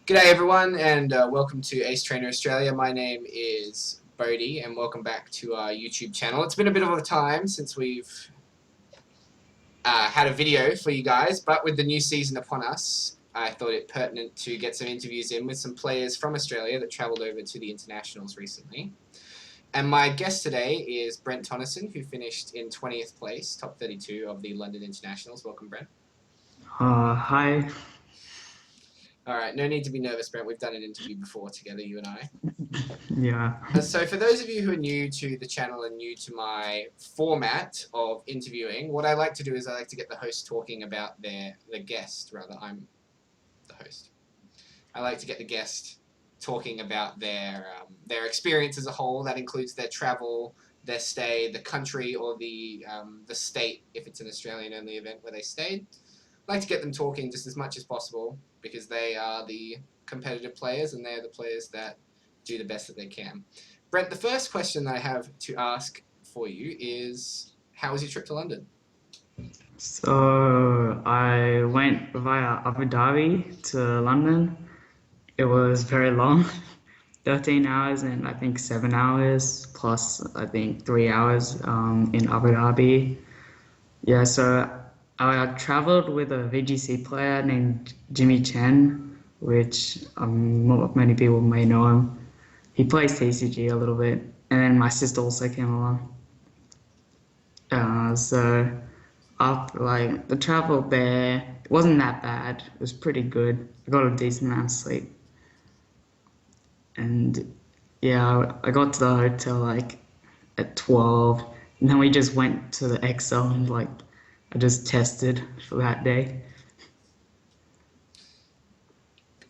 G'day everyone, and welcome to Ace Trainer Australia. My name is Bodhi, and welcome back to our YouTube channel. It's been a bit of a time since we've had a video for you guys, but with the new season upon us, I thought it pertinent to get some interviews in with some players from Australia that travelled over to the internationals recently. And my guest today is Brent Tonisson, who finished in 20th place, top 32 of the London Internationals. Welcome, Brent. Hi. All right, no need to be nervous, Brent. We've done an interview before together, you and I. Yeah. So for those of you who are new to the channel and new to my format of interviewing, what I like to do is I like to get the host talking about the guest, rather. I'm the host. I like to get the guest talking about their experience as a whole. That includes their travel, their stay, the country, or the state, if it's an Australian-only event where they stayed. I like to get them talking just as much as possible because they are the competitive players and they're the players that do the best that they can. Brent, the first question that I have to ask for you is, how was your trip to London? So I went via Abu Dhabi to London. It was very long, 13 hours and I think 7 hours plus I think 3 hours in Abu Dhabi. Yeah, so I traveled with a VGC player named Jimmy Chen, which not many people may know him. He plays TCG a little bit, and then my sister also came along. So after like the travel there, it wasn't that bad. It was pretty good. I got a decent amount of sleep, and yeah, I got to the hotel like at 12, and then we just went to the Excel and like I just tested for that day.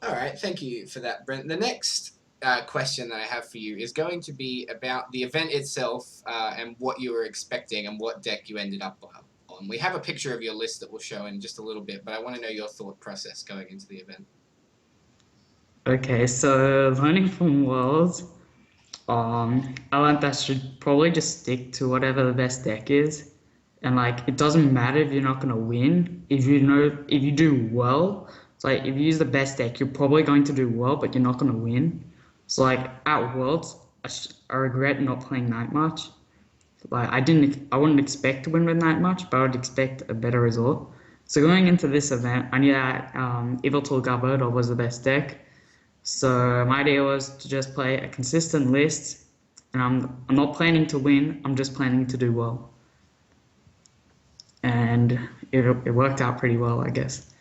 All right, thank you for that, Brent. The next question that I have for you is going to be about the event itself and what you were expecting and what deck you ended up on. We have a picture of your list that we'll show in just a little bit, but I want to know your thought process going into the event. Okay, so learning from Worlds, I learned that I should probably just stick to whatever the best deck is. And like it doesn't matter if you're not gonna win. If you do well, it's like if you use the best deck, you're probably going to do well, but you're not gonna win. So like at Worlds, I regret not playing Night March. Like I wouldn't expect to win with Night March, but I would expect a better result. So going into this event, I knew that Evil Tool Gabberta was the best deck. So my idea was to just play a consistent list, and I'm not planning to win. I'm just planning to do well, and it worked out pretty well, I guess.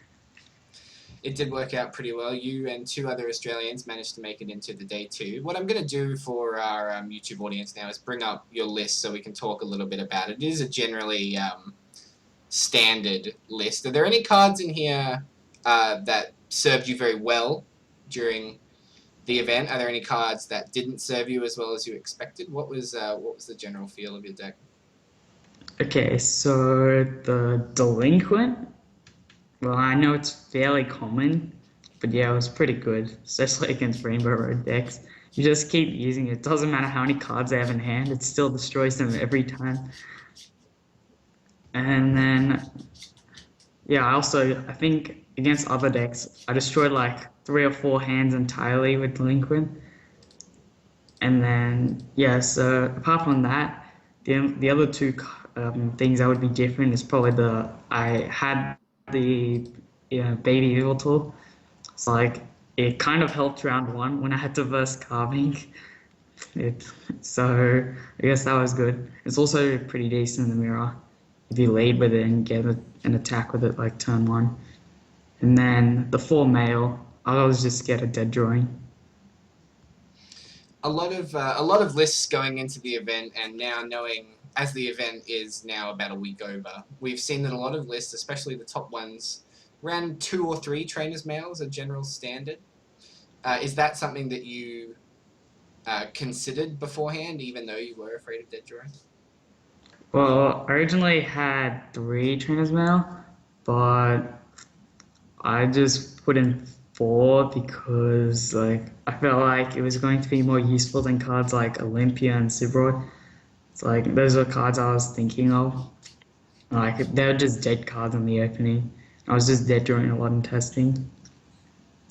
It did work out pretty well. You and two other Australians managed to make it into the day two. What I'm going to do for our YouTube audience now is bring up your list so we can talk a little bit about it. It is a generally standard list. Are there any cards in here that served you very well during the event? Are there any cards that didn't serve you as well as you expected? What was the general feel of your deck? Okay, so the Delinquent, well, I know it's fairly common, but yeah, it was pretty good, especially against Rainbow Road decks. You just keep using it. Doesn't matter how many cards they have in hand, it still destroys them every time. And then, yeah, I think against other decks, I destroyed like 3 or 4 hands entirely with Delinquent. And then, yeah, so apart from that, the other two things that would be different is probably I had the baby evil tool. It's like it kind of helped round one when I had to verse carving. It, so I guess that was good. It's also pretty decent in the mirror if you lead with it and get an attack with it like turn one. And then the 4 male, I always just get a dead drawing. A lot of lists going into the event, and now knowing as the event is now about a week over, we've seen that a lot of lists, especially the top ones, ran 2 or 3 trainers males a general standard. Is that something that you considered beforehand, even though you were afraid of dead drawing? Well, I originally had 3 trainers male, but I just put in 4 because like I felt like it was going to be more useful than cards like Olympia and Sibroid. It's like those are cards I was thinking of. Like they were just dead cards in the opening. I was just dead during a lot in testing.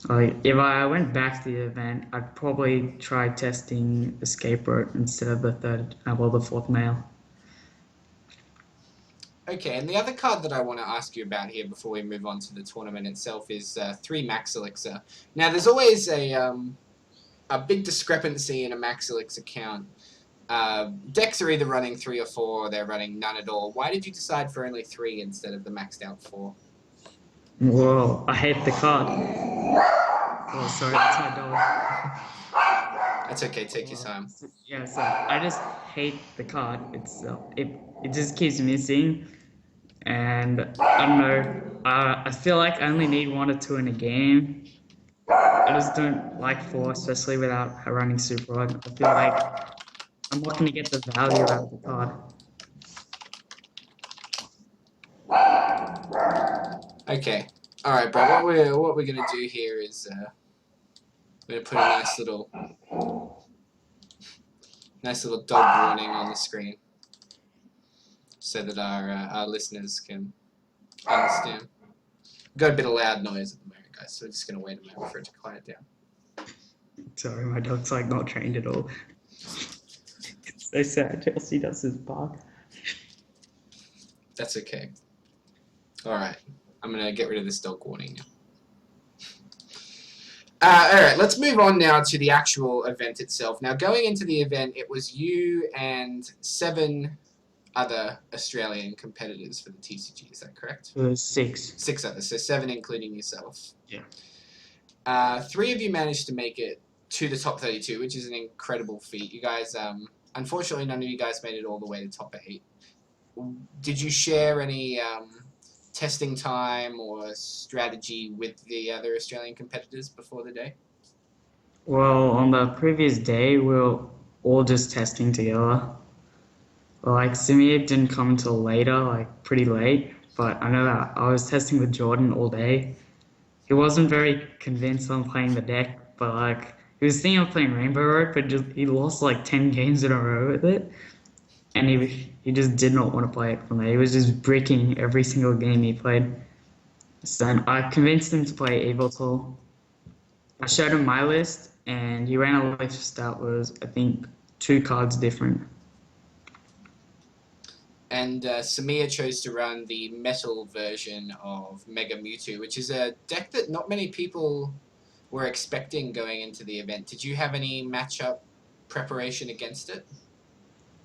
Like, if I went back to the event, I'd probably try testing Escape Rope instead of the fourth male. Okay, and the other card that I want to ask you about here before we move on to the tournament itself is 3 Max Elixir. Now, there's always a big discrepancy in a Max Elixir count. Decks are either running 3 or 4, or they're running none at all. Why did you decide for only 3 instead of the maxed out 4? Whoa, I hate the card. Oh, sorry, that's my dog. That's okay, take your time. Yeah, so I just hate the card itself. It just keeps missing, and I don't know. I feel like I only need 1 or 2 in a game. I just don't like 4, especially without her running super rod. I feel like I'm not going to get the value out of the card. Okay, all right, bro. What we're gonna do here is we're gonna put a nice little dog warning on the screen, so that our listeners can understand. We've got a bit of loud noise at the moment, guys, so we're just gonna wait a moment for it to quiet down. Sorry, my dog's like not trained at all. It's so sad. Chelsea does his bark. That's okay. All right, I'm gonna get rid of this dog warning now. All right, let's move on now to the actual event itself. Now, going into the event, it was you and 7 other Australian competitors for the TCG. Is that correct? 6. 6 others, so 7 including yourself. Yeah. 3 of you managed to make it to the top 32, which is an incredible feat. You guys, unfortunately, none of you guys made it all the way to top 8. Did you share any testing time or strategy with the other Australian competitors before the day? Well, on the previous day, we were all just testing together. Like, Samir didn't come until later, like pretty late, but I know that I was testing with Jordan all day. He wasn't very convinced on playing the deck, but like, he was thinking of playing Rainbow Road, but he lost like 10 games in a row with it. And he just did not want to play it from there. He was just bricking every single game he played. So then I convinced him to play Evil Tool. I showed him my list, and he ran a list that was, I think, 2 cards different. And Samir chose to run the metal version of Mega Mewtwo, which is a deck that not many people were expecting going into the event. Did you have any matchup preparation against it?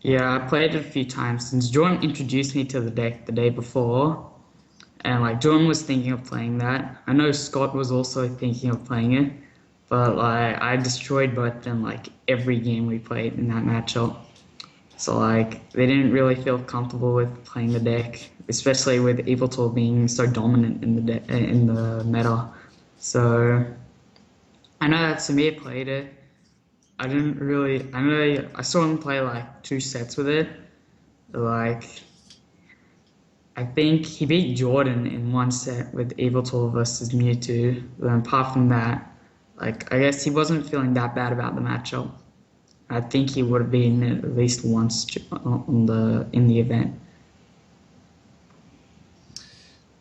Yeah, I played it a few times since Jordan introduced me to the deck the day before. And like Jordan was thinking of playing that. I know Scott was also thinking of playing it. But like I destroyed both of them like every game we played in that matchup. So like they didn't really feel comfortable with playing the deck, especially with Evil Tool being so dominant in the meta. So I know that Samir played it. I saw him play like 2 sets with it. Like, I think he beat Jordan in 1 set with Evil Tool versus Mewtwo. But apart from that, like, I guess he wasn't feeling that bad about the matchup. I think he would have been at least once in the event.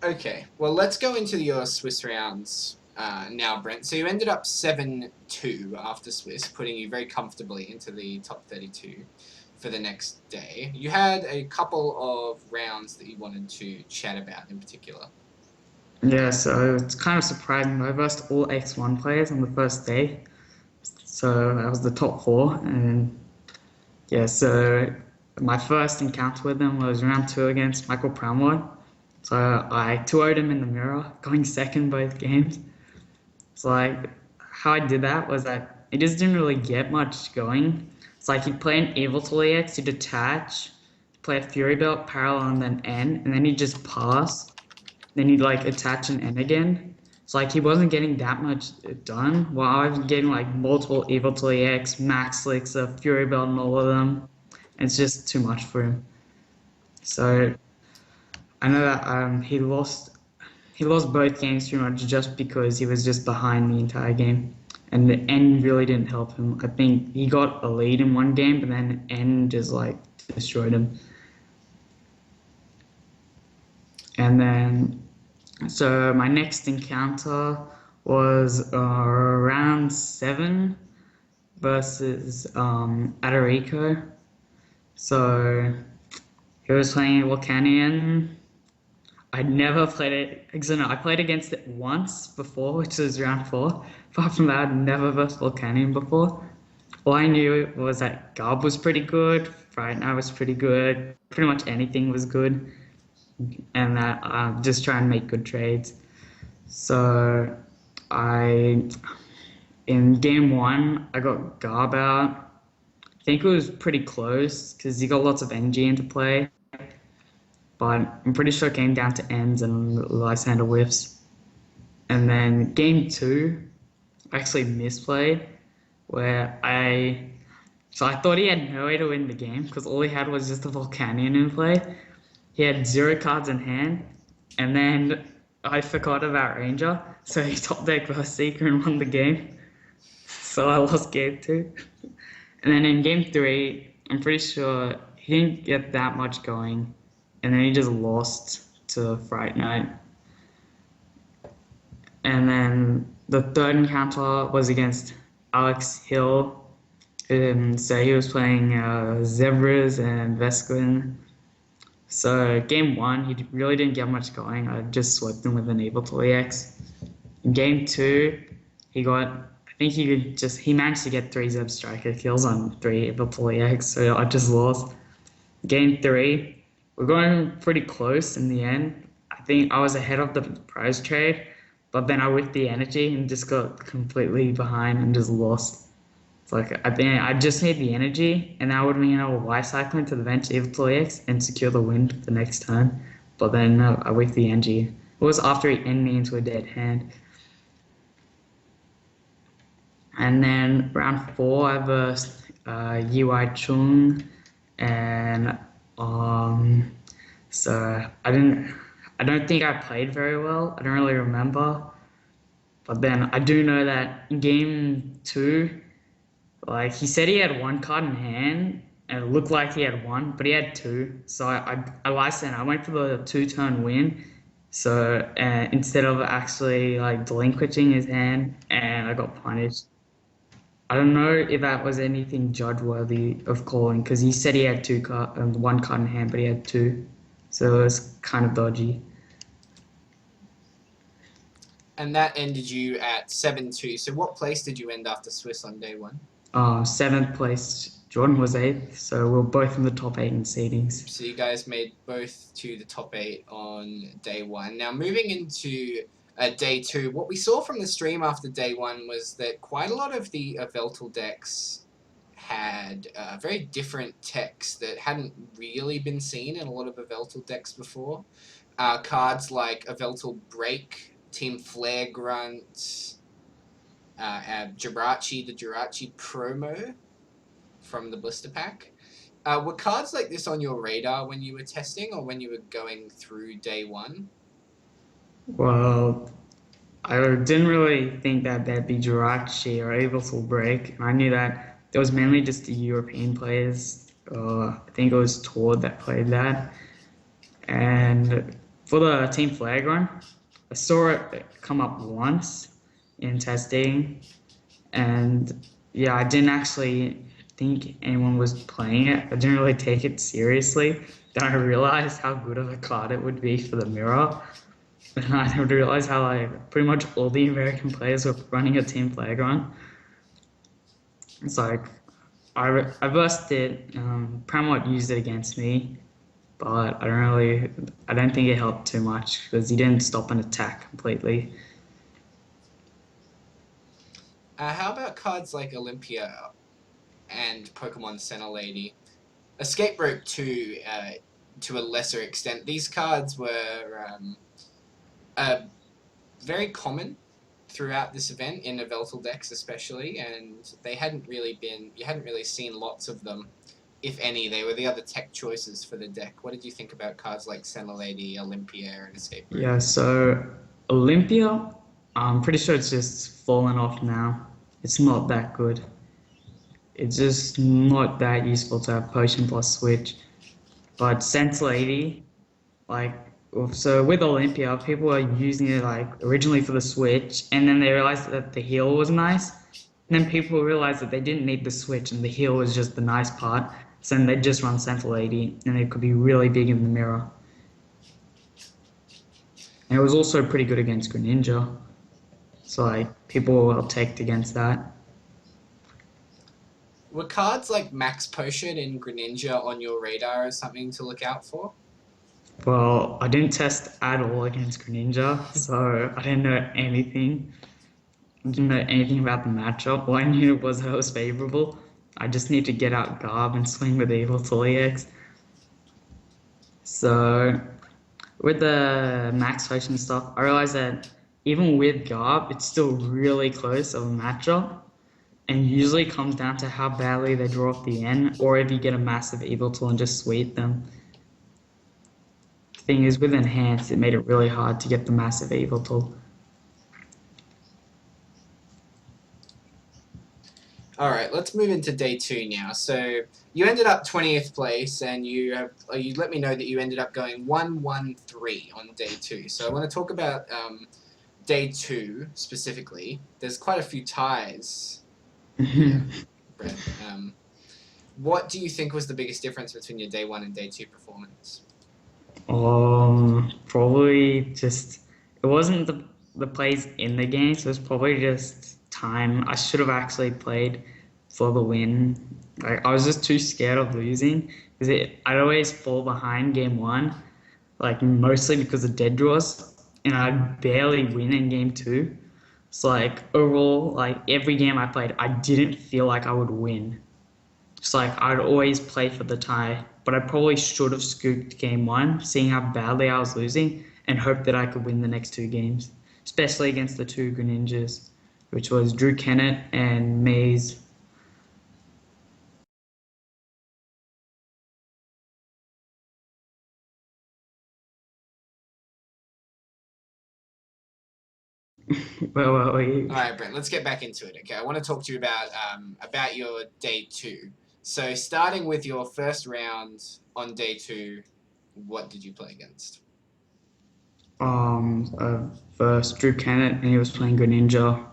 Okay, well, let's go into your Swiss rounds now, Brent. So you ended up 7-2 after Swiss, putting you very comfortably into the top 32 for the next day. You had a couple of rounds that you wanted to chat about in particular. Yeah, so it's kind of surprising. I versed all X1 players on the first day. So that was the top 4. And yeah, so my first encounter with them was round 2 against Michael Pramwood. So I 2-0'd him in the mirror, going second both games. So like how I did that was that it just didn't really get much going. It's like he'd play an Evil Tool EX, he'd attach, play a Fury Belt, parallel, and then N, and then he'd just pass. Then he'd like attach and N again. So like he wasn't getting that much done, while I was getting like multiple Evil Tool EX, Max Elixir, Fury Belt, and all of them. And it's just too much for him. So I know that he lost both games pretty much just because he was just behind the entire game. And the N really didn't help him. I think he got a lead in 1 game, but then N just like destroyed him. And then, so my next encounter was round 7 versus Adarico. So he was playing Volcanion. I'd never played it. So no, I played against it once before, which was round 4. Apart from that, I'd never versed Volcanion before. All I knew was that Garb was pretty good, Fright Night was pretty good, pretty much anything was good, and that just try and make good trades. So I, in game 1, I got Garb out. I think it was pretty close because he got lots of energy into play, but I'm pretty sure it came down to ends and Lysander whiffs. And then game 2, I actually misplayed, where so I thought he had no way to win the game because all he had was just a Volcanion in play. He had 0 cards in hand, and then I forgot about Ranger, so he top decked Burst Seeker and won the game. So I lost game 2. And then in game 3, I'm pretty sure he didn't get that much going, and then he just lost to Fright Night. And then the third encounter was against Alex Hill. So he was playing Zebras and Vesquin. So game 1, he really didn't get much going. I just swept him with an Evil EX. In game 2, he managed to get 3 Zeb Striker kills on 3 Evil EX, so I just lost. Game 3, we're going pretty close in the end. I think I was ahead of the prize trade, but then I whipped the energy and just got completely behind and just lost. It's like, I think I just need the energy, and that would mean I would Y-cycle into the bench Evil EX and secure the win the next turn. But then I whipped the energy. It was after he ended me into a dead hand. And then round 4, I versed UI Chung, and so I don't think I played very well. I don't really remember. But then I do know that in game 2, like he said he had 1 card in hand, and it looked like he had 1, but he had 2. So I listened. I went for the 2-turn win. So instead of actually like delinquishing his hand, and I got punished. I don't know if that was anything judge worthy of calling because he said he had 1 card in hand, but he had 2. So it was kind of dodgy. And that ended you at 7-2. So what place did you end after Swiss on day 1? 7th place. Jordan was 8th, so we were both in the top 8 in seedings. So you guys made both to the top 8 on day 1. Now moving into day 2, what we saw from the stream after day 1 was that quite a lot of the Veltal decks had very different techs that hadn't really been seen in a lot of Veltal decks before. Cards like Veltal Break, Team Flare Grunt, Jirachi, the Jirachi promo from the blister pack. Were cards like this on your radar when you were testing or when you were going through day 1? Well, I didn't really think that that'd be Jirachi or Abletal Break. I knew that it was mainly just the European players. I think it was Tord that played that. And for the Team Flag run, I saw it come up once in testing. And yeah, I didn't actually think anyone was playing it. I didn't really take it seriously. Then I realized how good of a card it would be for the mirror. And I realized how like pretty much all the American players were running a Team Flag run. It's like I versed it. Pramot used it against me, but I don't think it helped too much because he didn't stop an attack completely. How about cards like Olympia and Pokemon Center Lady? Escape Rope 2, to a lesser extent. These cards were very common throughout this event in Veltal decks especially, and you hadn't really seen lots of them, if any. They were the other tech choices for the deck. What did you think about cards like Center Lady, Olympia, and Escape Rope? Yeah, so Olympia, I'm pretty sure it's just fallen off now. It's not that good. It's just not that useful to have Potion plus Switch. But Sense Lady, like, So with Olympia, people were using it like originally for the Switch, and then they realized that the heel was nice. And then people realized that they didn't need the Switch, and the heel was just the nice part. So then they just run Central 80, and it could be really big in the mirror. And it was also pretty good against Greninja. So like people were well teched against that. Were cards like Max Potion and Greninja on your radar as something to look out for? Well, I didn't test at all against Greninja, so I didn't know anything. I didn't know anything about the matchup. All I knew was that it was favorable. I just need to get out Garb and swing with Evil Tool EX. So with the max potion stuff, I realized that even with Garb, it's still really close of a matchup. And usually comes down to how badly they draw off the end, or if you get a massive Evil Tool and just sweep them. The thing is, with Enhance, it made it really hard to get the massive Evil Tool. All right, let's move into day 2 now. So you ended up 20th place, and you let me know that you ended up going 1-1-3 on day 2. So I want to talk about day 2 specifically. There's quite a few ties here, Brent. What do you think was the biggest difference between your day 1 and day 2 performance? Probably just it wasn't the plays in the game, so it's probably just time. I should have actually played for the win. Like I was just too scared of losing because I'd always fall behind game 1, like mostly because of dead draws, and I'd barely win in game 2. So like overall, like every game I played, I didn't feel like I would win. It's like I'd always play for the tie, but I probably should have scooped game 1, seeing how badly I was losing, and hoped that I could win the next 2 games, especially against the 2 Greninjas, which was Drew Kennett and Maze. Where were you? All right, Brent, let's get back into it. Okay, I want to talk to you about your day 2. So starting with your first round on day 2, what did you play against? First Drew Kennett, and he was playing Greninja.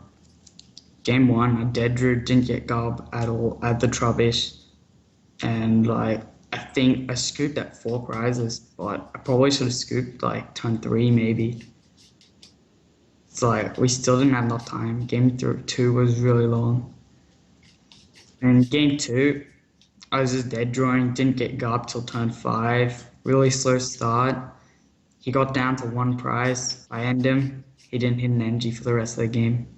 Game 1, I dead drew, didn't get Garb at all at the Trubbish, and like I think I scooped at 4 prizes, but I probably should have scooped like turn 3 maybe. It's like we still didn't have enough time. Game 2 was really long. And game 2, I was just dead drawing, didn't get Garb till turn 5. Really slow start. He got down to 1 prize. I ended him. He didn't hit an NG for the rest of the game.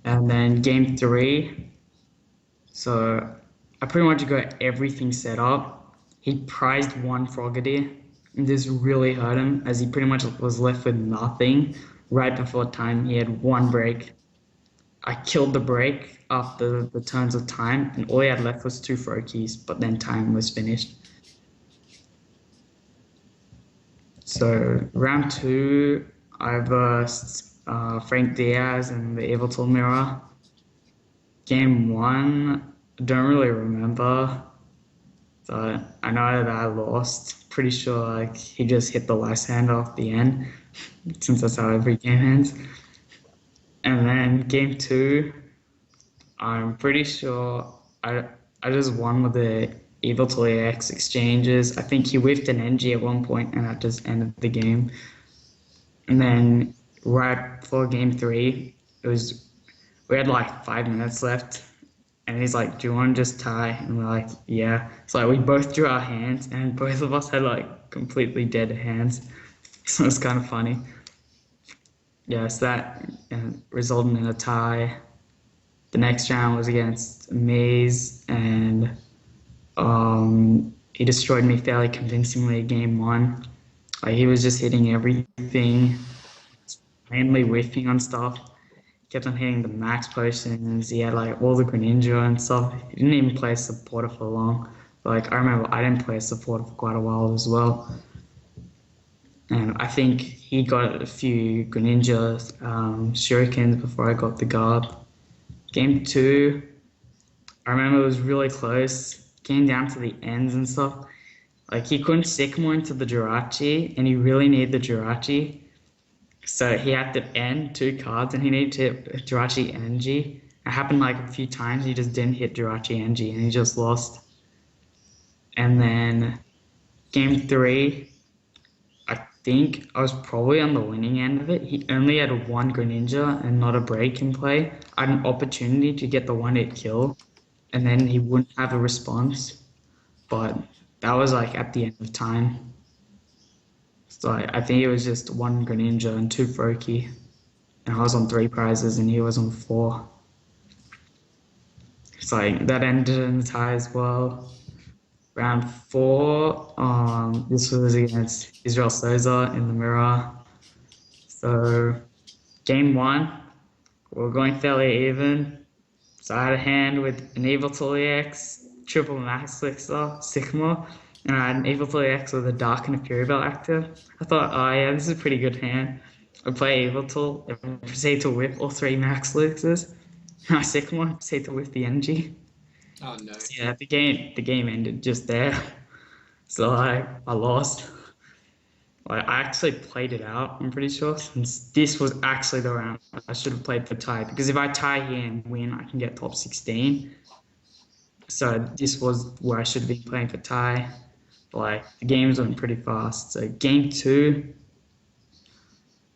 And then game 3, so I pretty much got everything set up. He prized 1 Frogadier. And this really hurt him as he pretty much was left with nothing right before time. He had 1 break. I killed the break after the turns of time, and all he had left was 2 Froakies, but then time was finished. So round 2, I versed Frank Diaz and the Evil Tool Mirror. Game 1, I don't really remember. So I know that I lost. Pretty sure like he just hit the last hand off the end, since that's how every game ends. And then game 2, I'm pretty sure I just won with the Evil Tool EX exchanges. I think he whiffed an NG at one point, and that just ended the game. And then right before game 3, we had like 5 minutes left, and he's like, "Do you want to just tie?" And we're like, "Yeah." So like, we both drew our hands, and both of us had like completely dead hands. So it's kind of funny. Yeah, so that resulted in a tie. The next round was against Maze, and he destroyed me fairly convincingly game 1. Like, he was just hitting everything, mainly whiffing on stuff. Kept on hitting the max potions. He had like all the Greninja and stuff. He didn't even play a supporter for long. But, like, I remember I didn't play a supporter for quite a while as well. And I think he got a few Greninja shurikens before I got the Garb. Game 2, I remember it was really close. Came down to the ends and stuff. Like he couldn't Sycamore into the Jirachi, and he really needed the Jirachi. So he had to end 2 cards, and he needed to hit Jirachi Energy. It happened like a few times. He just didn't hit Jirachi Energy, and he just lost. And then game 3, I think I was probably on the winning end of it. He only had one Greninja and not a break in play. I had an opportunity to get the one-hit kill, and then he wouldn't have a response. But that was like at the end of time. So I think it was just one Greninja and 2 Froakie. And I was on 3 prizes and he was on 4. It's like that ended in a tie as well. Round 4, this was against Israel Souza in the mirror. So game 1, we were going fairly even. So I had a hand with an Evil EX, triple Max Elixir, Sycamore, and I had an Evil EX with a Dark and a Fury Belt active. I thought, oh yeah, this is a pretty good hand. I play Evil and proceed to whip all 3 Max Elixirs. And I Sycamore, proceed to whip the energy. Oh no. So yeah, the game ended just there. So I lost. Like, I actually played it out, I'm pretty sure, since this was actually the round I should have played for tie. Because if I tie here and win, I can get top 16. So this was where I should have been playing for tie. But, like, the games went pretty fast. So game 2,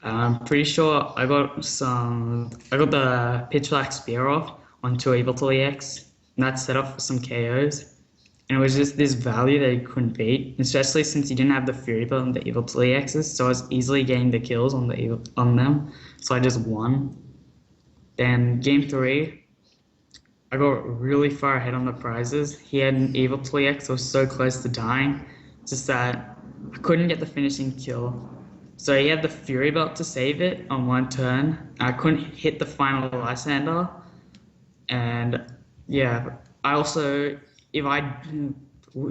I'm pretty sure I got the Pitch Black Spear off on 2 Evil EX. And that set off for some KOs. And it was just this value that he couldn't beat, especially since he didn't have the Fury Belt and the Evil EXs, so I was easily getting the kills on them. So I just won. Then game 3, I got really far ahead on the prizes. He had an Evil EX, so I was so close to dying. Just that I couldn't get the finishing kill. So he had the Fury Belt to save it on 1 turn. I couldn't hit the final Lysander. And yeah, I also, if I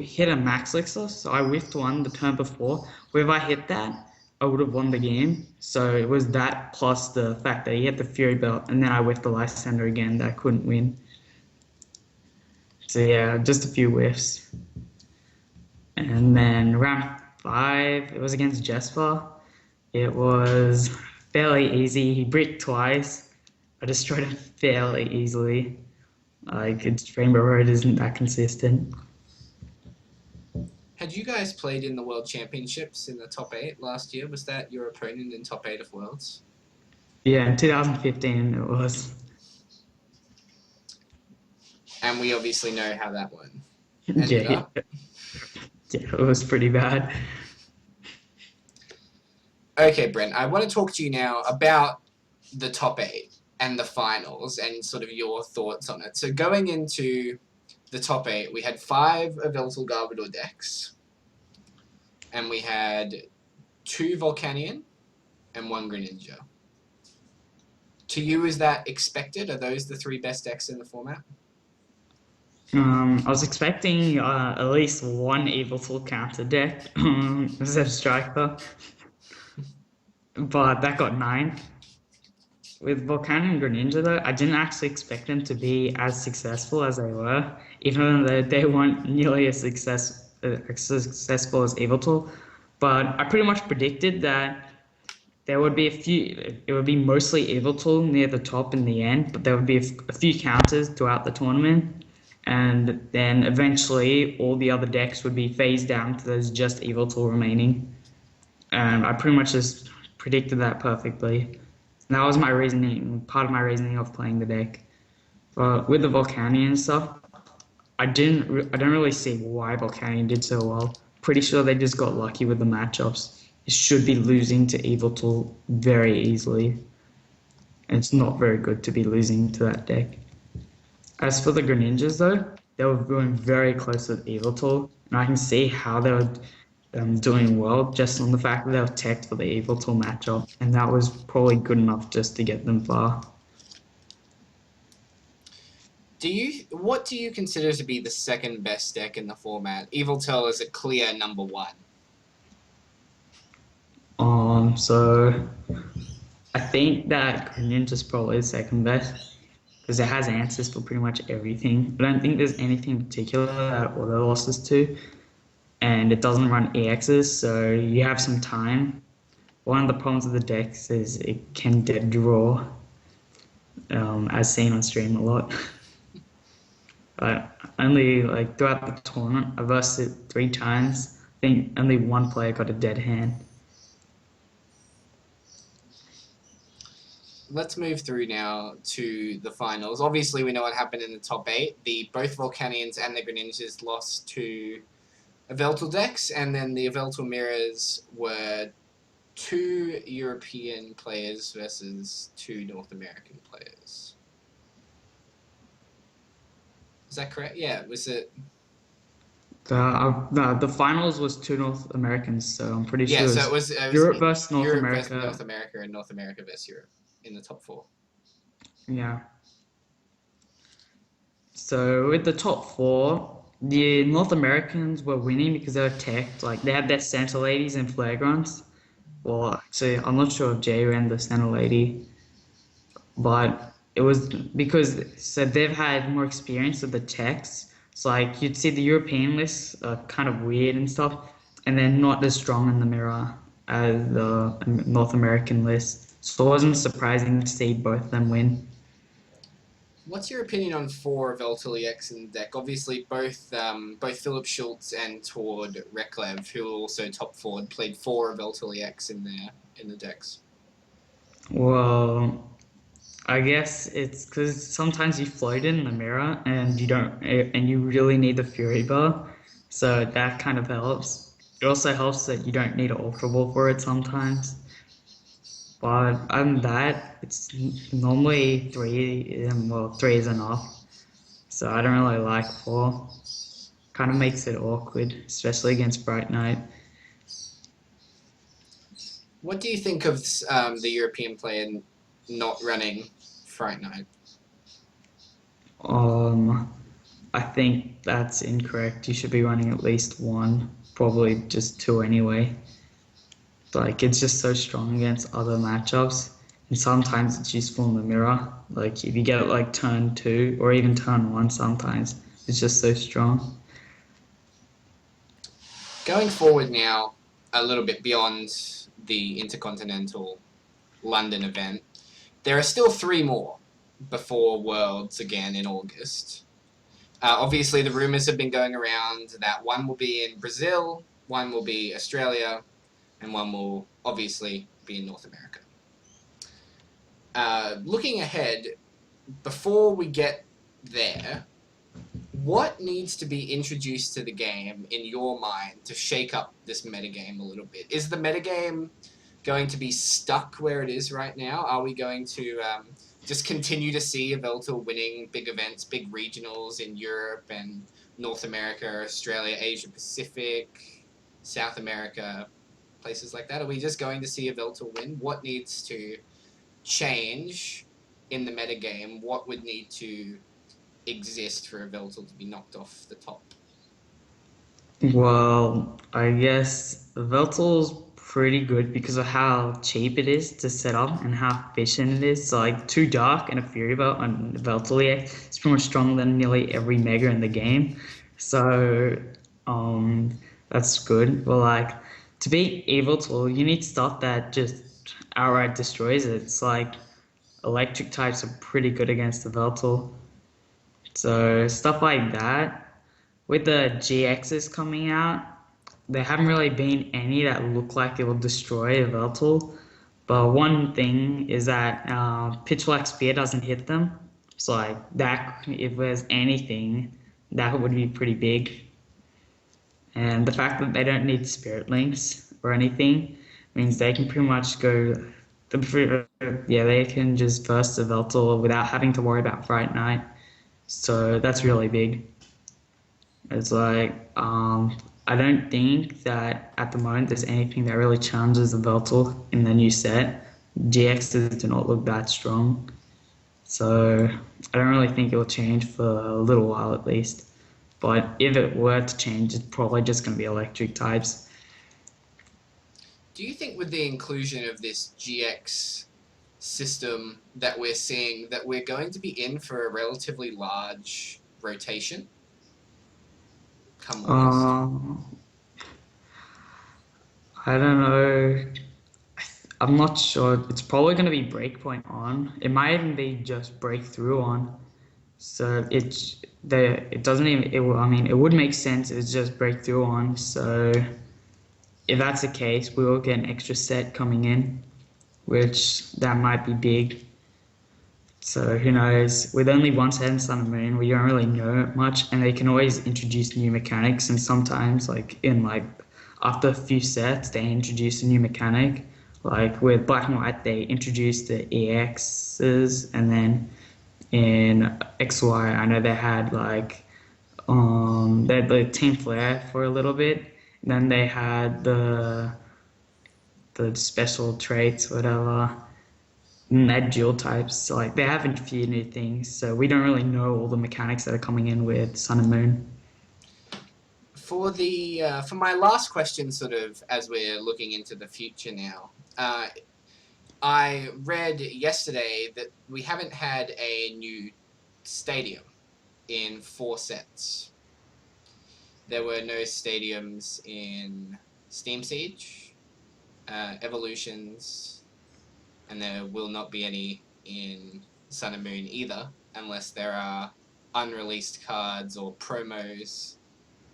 hit a Max Elixir, so I whiffed one the turn before, where if I hit that, I would have won the game. So it was that plus the fact that he hit the Fury Belt, and then I whiffed the Lysander again that I couldn't win. So yeah, just a few whiffs. And then round 5, it was against Jesper. It was fairly easy. He bricked twice. I destroyed him fairly easily. Like, Rainbow Road isn't that consistent. Had you guys played in the World Championships in the top 8 last year? Was that your opponent in top 8 of Worlds? Yeah, in 2015 it was. And we obviously know how that one ended Yeah, up. yeah, it was pretty bad. Okay, Brent, I want to talk to you now about the top 8 and the finals and sort of your thoughts on it. So going into the top 8, we had 5 Yveltal Garbodor decks, and we had 2 Volcanion and 1 Greninja. To you, is that expected? Are those the 3 best decks in the format? I was expecting at least one Yveltal counter deck instead of Striker, but that got 9. With Volcano and Greninja, though, I didn't actually expect them to be as successful as they were, even though they weren't nearly as successful as Yveltal. But I pretty much predicted that there would be it would be mostly Yveltal near the top in the end, but there would be a few counters throughout the tournament. And then eventually all the other decks would be phased down to there's just Yveltal remaining. And I pretty much just predicted that perfectly. And that was my reasoning, part of my reasoning of playing the deck. But with the Volcanion and stuff, I don't really see why Volcanion did so well. Pretty sure they just got lucky with the matchups. It should be losing to Yveltal very easily. And it's not very good to be losing to that deck. As for the Greninjas, though, they were going very close with Yveltal, and I can see how they were doing well just on the fact that they were teched for the Yveltal matchup, and that was probably good enough just to get them far. What do you consider to be the second best deck in the format? Yveltal is a clear number 1. So I think that Greninja's probably the second best because it has answers for pretty much everything. I don't think there's anything in particular that Auto losses to. and it doesn't run EXs, so you have some time. One of the problems with the decks is it can dead draw, as seen on stream a lot. But only like throughout the tournament, I versed it 3 times. I think only one player got a dead hand. Let's move through now to the finals. Obviously, we know what happened in the top 8. Both Volcanians and the Greninjas lost to Yveltal decks, and then the Yveltal Mirrors were 2 European players versus 2 North American players. Is that correct? Yeah, was it? The finals was 2 North Americans, so I'm pretty Yeah, sure so it was Europe versus North Europe versus America. North America and North America versus Europe in the top 4. Yeah. So with the top 4, the North Americans were winning because they were teched. Like they had their center ladies and flagrants. Well, actually, I'm not sure if Jay ran the center lady, but it was because so they've had more experience with the techs. So like you'd see the European lists are kind of weird and stuff, and they're not as strong in the mirror as the North American list. So it wasn't surprising to see both of them win. What's your opinion on 4 Yveltal EX in the deck? Obviously, both Philip Schultz and Tord Reklev, who are also top forward, played 4 Yveltal EX in the decks. Well, I guess it's because sometimes you float in the mirror and you don't, and you really need the Fury Bar, so that kind of helps. It also helps that you don't need an Ultra Ball for it sometimes. But other than that, it's normally 3, well, 3 is enough. So I don't really like 4. Kind of makes it awkward, especially against Bright Knight. What do you think of the European player not running Fright Night? I think that's incorrect. You should be running at least 1, probably just 2 anyway. Like it's just so strong against other matchups, and sometimes it's useful in the mirror. Like if you get it like turn 2 or even turn 1, sometimes it's just so strong. Going forward now, a little bit beyond the Intercontinental London event, there are still 3 more before Worlds again in August. Obviously, the rumours have been going around that one will be in Brazil, one will be Australia, and one will obviously be in North America. Looking ahead, before we get there, what needs to be introduced to the game in your mind to shake up this metagame a little bit? Is the metagame going to be stuck where it is right now? Are we going to just continue to see Yveltal winning big events, big regionals in Europe and North America, Australia, Asia Pacific, South America, places like that? Are we just going to see Yveltal win? What needs to change in the metagame? What would need to exist for Yveltal to be knocked off the top? Well, I guess Veltal's pretty good because of how cheap it is to set up and how efficient it is. So like 2 Dark and a Fury Belt on Veltal EX is pretty much stronger than nearly every Mega in the game. So that's good. But like to beat Yveltal, you need stuff that just outright destroys it. It's like electric types are pretty good against the Veltal. So stuff like that. With the GXs coming out, there haven't really been any that look like it will destroy a Veltal. But one thing is that Pitch Black Spear doesn't hit them. So like that, if there's anything, that would be pretty big. And the fact that they don't need Spirit Links or anything means they can pretty much go. Yeah, they can just burst the Veltal without having to worry about Fright Knight. So that's really big. It's like, I don't think that at the moment there's anything that really challenges the Veltal in the new set. GXs do not look that strong. So I don't really think it will change for a little while at least. But if it were to change, it's probably just going to be electric types. Do you think with the inclusion of this GX system that we're seeing that we're going to be in for a relatively large rotation come August? I don't know. I'm not sure. It's probably going to be breakpoint on. It might even be just breakthrough on. So it doesn't even I mean it would make sense if it's just breakthrough on. So if that's the case, we will get an extra set coming in, which that might be big. So who knows? With only one set in Sun and Moon, we don't really know much, and they can always introduce new mechanics. And sometimes, after a few sets, they introduce a new mechanic. Like with Black and White, they introduced the EXs, and then in XY, I know they had they had the Team Flare for a little bit. And then they had the special traits, whatever. And they had dual types. So like they have a few new things. So we don't really know all the mechanics that are coming in with Sun and Moon. For my last question, sort of as we're looking into the future now, I read yesterday that we haven't had a new stadium in 4 sets. There were no stadiums in Steam Siege, Evolutions, and there will not be any in Sun and Moon either, unless there are unreleased cards or promos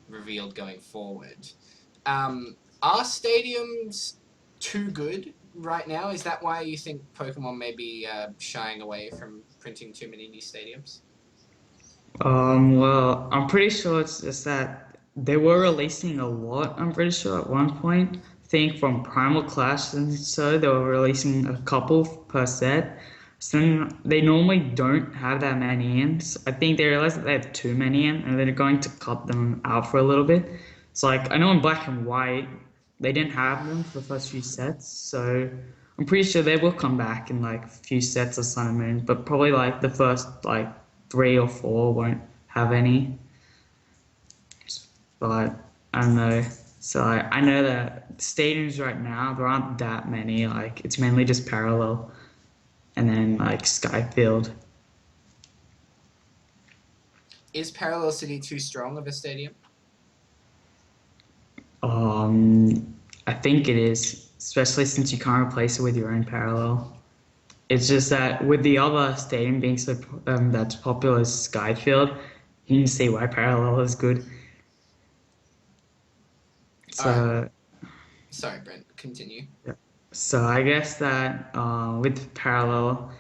revealed going forward. Are stadiums too good right now? Is that why you think Pokemon may be shying away from printing too many new stadiums? Well, I'm pretty sure it's just that they were releasing a lot, I'm pretty sure at one point. I think from Primal Clash and so they were releasing a couple per set. So they normally don't have that many in. So I think they realized that they have too many in and they're going to cut them out for a little bit. So like I know in Black and White they didn't have them for the first few sets, so I'm pretty sure they will come back in like a few sets of Sun and Moon, but probably like the first like 3 or 4 won't have any. But I don't know. So I know that stadiums right now there aren't that many. Like it's mainly just parallel, and then like Skyfield. Is Parallel City too strong of a stadium? I think it is, especially since you can't replace it with your own parallel. It's just that with the other stadium being so that's popular as Skyfield, you can see why parallel is good. So. Alright. Sorry, Brent. Continue. Yeah. So I guess that with parallel,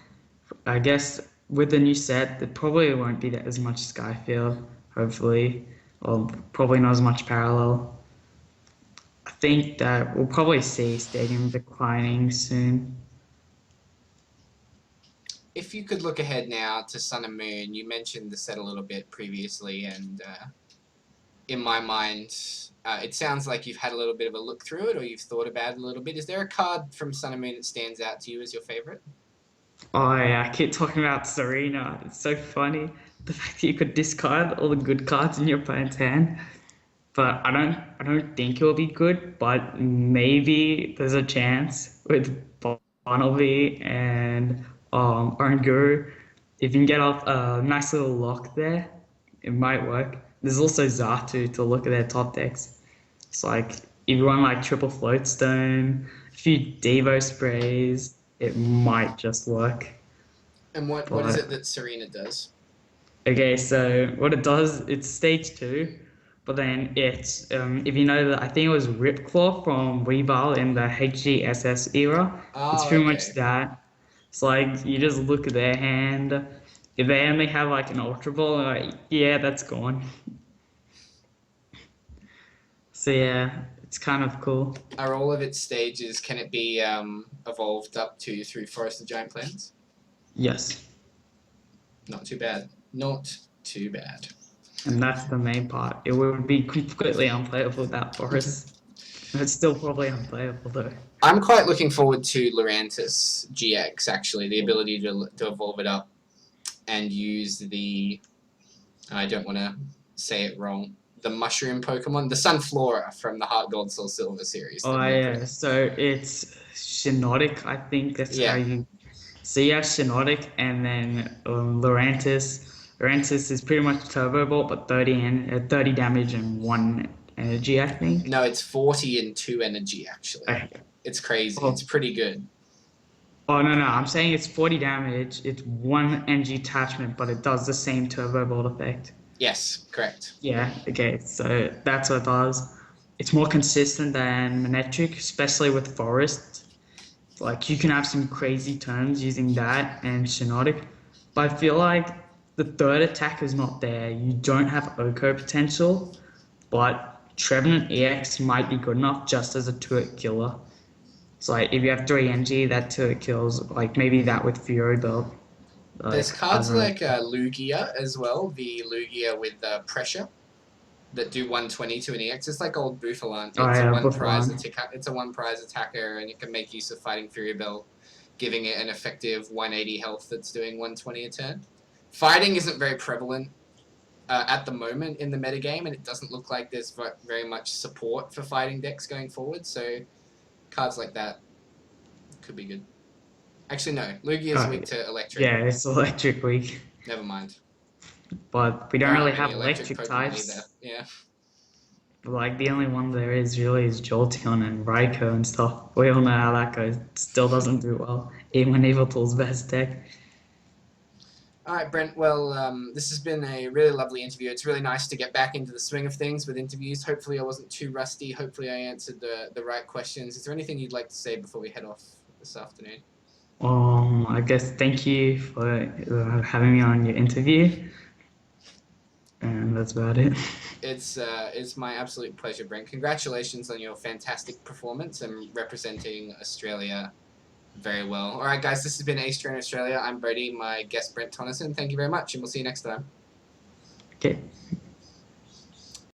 I guess with the new set, there probably won't be as much Skyfield, hopefully, or probably not as much parallel. I think that we'll probably see Stadium declining soon. If you could look ahead now to Sun and Moon, you mentioned the set a little bit previously, and in my mind, it sounds like you've had a little bit of a look through it, or you've thought about it a little bit. Is there a card from Sun and Moon that stands out to you as your favorite? Oh yeah, I keep talking about Serena. It's so funny. The fact that you could discard all the good cards in your opponent's hand. But I don't think it will be good, but maybe there's a chance with Barnaby and Oranguru. If you can get off a nice little lock there, it might work. There's also Zatu to look at their top decks. It's like if you run like triple floatstone, a few Devo sprays, it might just work. And what is it that Serena does? Okay, so what it does, it's stage 2, but then it's if you know that I think it was Ripclaw from Weavile in the HGSS era. It's Oh, pretty okay. much that. It's like you just look at their hand. If they only have like an Ultra Ball, like, yeah, that's gone. So yeah, it's kind of cool. Are all of its stages, can it be evolved up to through Forest of Giant Plants? Yes, Not too bad. Not too bad. and that's the main part. It would be completely unplayable without Forest. It's still probably unplayable though. I'm quite looking forward to Lurantis GX, actually. The ability to evolve it up and use the... I don't want to say it wrong. The mushroom Pokemon, the Sunflora from the Heart Gold Soul Silver series. Oh yeah, so it's Shinotic, I think that's how you. So you have Shinotic and then Lurantis. Lurantis is pretty much Turbo Ball, but 30 damage and 1 energy, I think. No, it's 40 and 2 energy, actually. Okay. It's crazy. Oh, It's pretty good. oh no, I'm saying it's 40 damage. It's 1 energy attachment, but it does the same turbo bolt effect. Yes, correct. Yeah, okay, so that's what it does. It's more consistent than Manectric, especially with Forest. Like, you can have some crazy turns using that and Shinotic. But I feel like the third attack is not there. You don't have Oko potential, but Trevenant EX might be good enough just as a turret killer. So, like, if you have 3 NG, that turret kills, like, maybe that with Fury Belt. There's Like, I cards don't know. like Lugia as well, the Lugia with Pressure, that do 120 to an EX. It's like old Buffalant. Oh, It's a yeah, one prize Buffalon. attacker. It's a one prize attacker, and it can make use of Fighting Fury Belt, giving it an effective 180 health that's doing 120 a turn. Fighting isn't very prevalent at the moment in the metagame, and it doesn't look like there's very much support for fighting decks going forward. So cards like that could be good. Actually, no. Lugia is Oh, weak to electric. yeah, it's Electric Weak. Never mind. But we don't There aren't really many have electric electric Pokemon either. types. Yeah. Like, the only one there is really is Jolteon and Raikou and stuff. We all know how that goes. Still doesn't do well, even when Yveltal's best deck. All right, Brent. Well, this has been a really lovely interview. It's really nice to get back into the swing of things with interviews. Hopefully I wasn't too rusty. Hopefully I answered the right questions. Is there anything you'd like to say before we head off this afternoon? I guess thank you for having me on your interview. And that's about it. It's my absolute pleasure, Brent. Congratulations on your fantastic performance and representing Australia very well. All right, guys, this has been Ace Train Australia. I'm Bodhi, my guest Brent Tonisson. Thank you very much, and we'll see you next time.